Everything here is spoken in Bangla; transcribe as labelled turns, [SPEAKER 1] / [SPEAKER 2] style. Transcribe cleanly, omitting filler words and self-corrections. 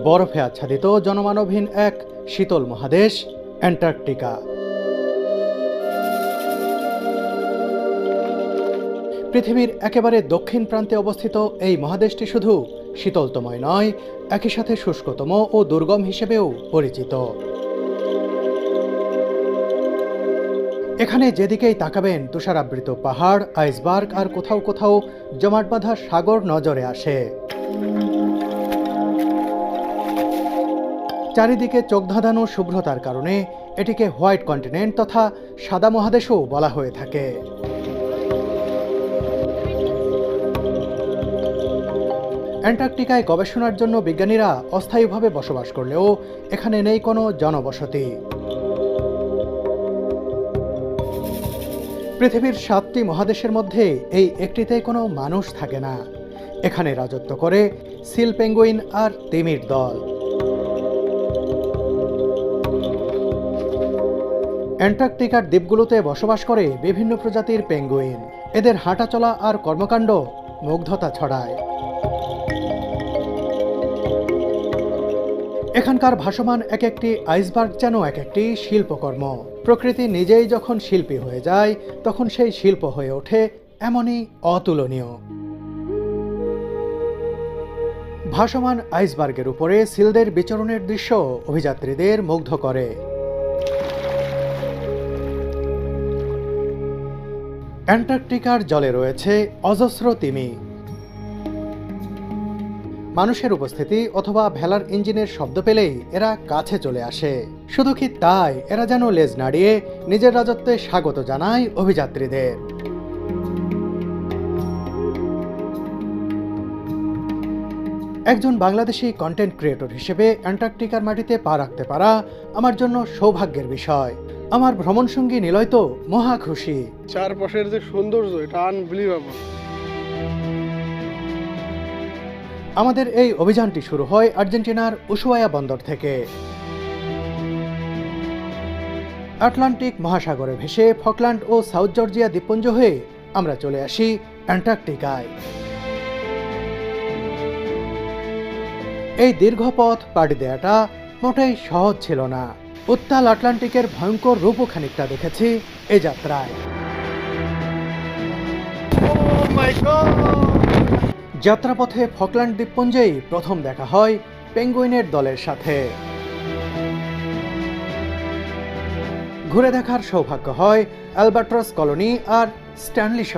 [SPEAKER 1] বরফে আচ্ছাদিত জনমানবহীন এক শীতল মহাদেশ অ্যান্টার্কটিকা। পৃথিবীর একেবারে দক্ষিণ প্রান্তে অবস্থিত এই মহাদেশটি শুধু শীতলতময় নয়, একই সাথে শুষ্কতম ও দুর্গম হিসেবেও পরিচিত। এখানে যেদিকেই তাকাবেন তুষারাবৃত পাহাড়, আইসবার্গ আর কোথাও কোথাও জমাট বাঁধা সাগর নজরে আসে। চারিদিকে চোখ ধাঁধানো শুভ্রতার কারণে এটিকে হোয়াইট কন্টিনেন্ট তথা সাদা মহাদেশও বলা হয়ে থাকে। অ্যান্টার্কটিকায় গবেষণার জন্য বিজ্ঞানীরা অস্থায়ীভাবে বসবাস করলেও এখানে নেই কোনো জনবসতি। পৃথিবীর 7টি মহাদেশের মধ্যে এই একটিতে কোনো মানুষ থাকে না। এখানে রাজত্ব করে সিল পেঙ্গুইন আর তিমির দল। অ্যান্টার্কটিকার দ্বীপগুলোতে বসবাস করে বিভিন্ন প্রজাতির পেঙ্গুইন। এদের হাঁটাচলা আর কর্মকাণ্ড মুগ্ধতা ছড়ায়। এখানকার ভাসমান এক একটি আইসবার্গ যেন এক একটি শিল্পকর্ম। প্রকৃতি নিজেই যখন শিল্পী হয়ে যায়, তখন সেই শিল্প হয়ে ওঠে এমনই অতুলনীয়। ভাসমান আইসবার্গের উপরে সিলদের বিচরণের দৃশ্য অভিযাত্রীদের মুগ্ধ করে। অ্যান্টার্কটিকার জলে রয়েছে অজস্র তিমি। মানুষের উপস্থিতি অথবা ভেলার ইঞ্জিনের শব্দ পেলেই এরা কাছে চলে আসে। শুধু কি তাই, এরা যেন লেজ নাড়িয়ে নিজের রাজত্বে স্বাগত জানায় অভিযাত্রীদের। একজন বাংলাদেশি কন্টেন্ট ক্রিয়েটর হিসেবে অ্যান্টার্কটিকার মাটিতে পা রাখতে পারা আমার জন্য সৌভাগ্যের বিষয়। আমার ভ্রমণসঙ্গী নিলয় তো মহা খুশি।
[SPEAKER 2] চারপাশের যে সৌন্দর্য, এটা আনবিলিভেবল।
[SPEAKER 1] আমাদের এই অভিযানটি শুরু হয় আর্জেন্টিনার উশুয়ায়া বন্দর থেকে। আটলান্টিক মহাসাগরে ভেসে ফকল্যান্ড ও সাউথ জর্জিয়া দ্বীপপুঞ্জ হয়ে আমরা চলে আসি অ্যান্টার্কটিকায়। এই দীর্ঘ পথ পাড়ি দেওয়াটা মোটেই সহজ ছিল না। উত্তাল আটলান্টিকের ভয়ঙ্কর রূপও খানিকটা দেখেছি এই যাত্রায়। যাত্রাপথে ফকল্যান্ড দ্বীপপুঞ্জেই প্রথম দেখা হয় পেঙ্গুইনের দলের সাথে। ঘুরে দেখার সৌভাগ্য হয় অ্যালবাট্রস কলোনি আর স্ট্যানলি